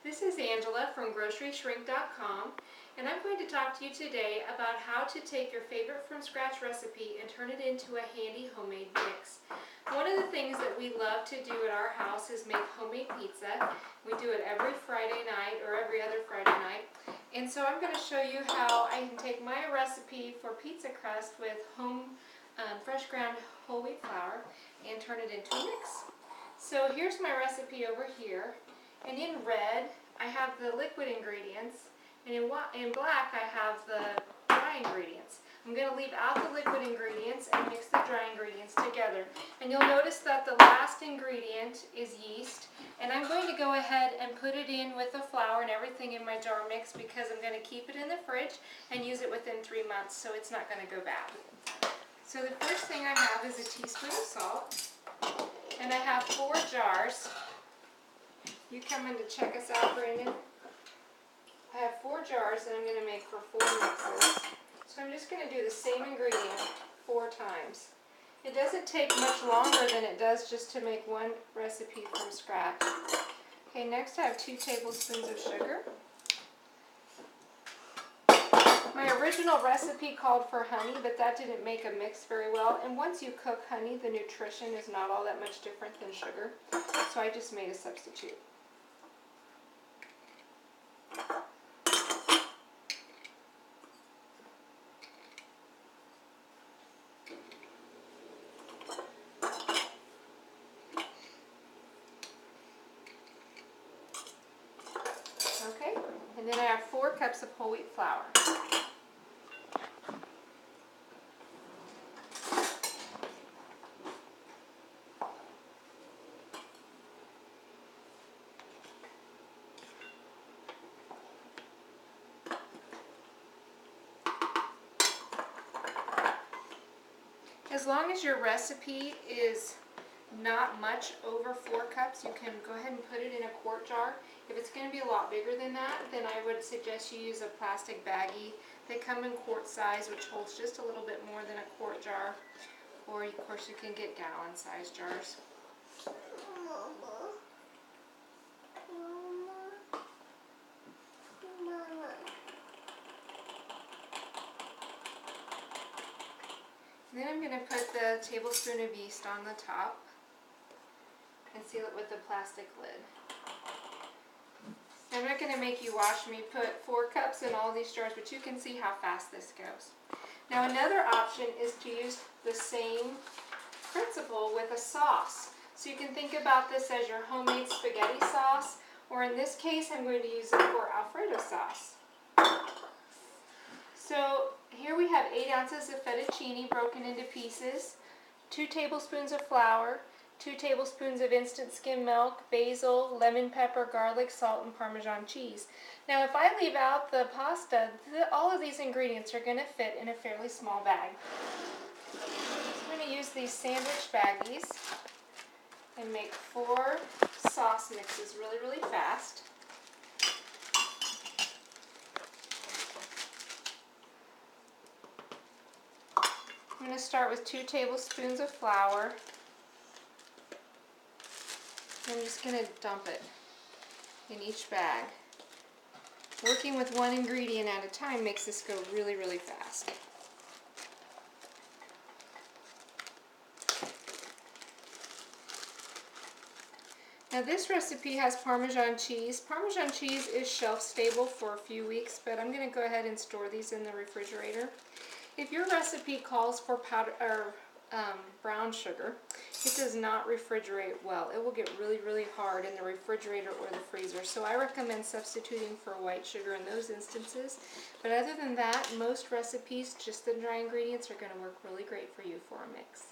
This is Angela from GroceryShrink.com, and I'm going to talk to you today about how to take your favorite from scratch recipe and turn it into a handy homemade mix. One of the things that we love to do at our house is make homemade pizza. We do it every Friday night or every other Friday night. And so I'm going to show you how I can take my recipe for pizza crust with fresh ground whole wheat flour and turn it into a mix. So here's my recipe over here. And in red, I have the liquid ingredients, and in black, I have the dry ingredients. I'm going to leave out the liquid ingredients and mix the dry ingredients together. And you'll notice that the last ingredient is yeast, and I'm going to go ahead and put it in with the flour and everything in my jar mix because I'm going to keep it in the fridge and use it within 3 months, so it's not going to go bad. So the first thing I have is a teaspoon of salt, and I have 4 jars. You come in to check us out, Brandon. I have 4 jars that I'm going to make for 4 mixes. So I'm just going to do the same ingredient 4 times. It doesn't take much longer than it does just to make one recipe from scratch. Okay, next I have 2 tablespoons of sugar. My original recipe called for honey, but that didn't make a mix very well. And once you cook honey, the nutrition is not all that much different than sugar. So I just made a substitute. Okay, and then I have 4 cups of whole wheat flour. As long as your recipe is not much over 4 cups, you can go ahead and put it in a quart jar. If it's going to be a lot bigger than that, then I would suggest you use a plastic baggie. They come in quart size, which holds just a little bit more than a quart jar. Or of course you can get gallon size jars. Then I'm going to put the tablespoon of yeast on the top and seal it with a plastic lid. I'm not going to make you watch me put 4 cups in all these jars, but you can see how fast this goes. Now another option is to use the same principle with a sauce. So you can think about this as your homemade spaghetti sauce, or in this case I'm going to use it for Alfredo sauce. So here we have 8 ounces of fettuccine broken into pieces, 2 tablespoons of flour, 2 tablespoons of instant skim milk, basil, lemon pepper, garlic, salt, and Parmesan cheese. Now if I leave out the pasta, all of these ingredients are going to fit in a fairly small bag. I'm going to use these sandwich baggies and make 4 sauce mixes really fast. I'm going to start with 2 tablespoons of flour. I'm just going to dump it in each bag. Working with one ingredient at a time makes this go really fast. Now this recipe has Parmesan cheese. Parmesan cheese is shelf stable for a few weeks, but I'm going to go ahead and store these in the refrigerator. If your recipe calls for powder or brown sugar, it does not refrigerate well. It will get really hard in the refrigerator or the freezer. So I recommend substituting for white sugar in those instances. But other than that, most recipes, just the dry ingredients are going to work really great for you for a mix.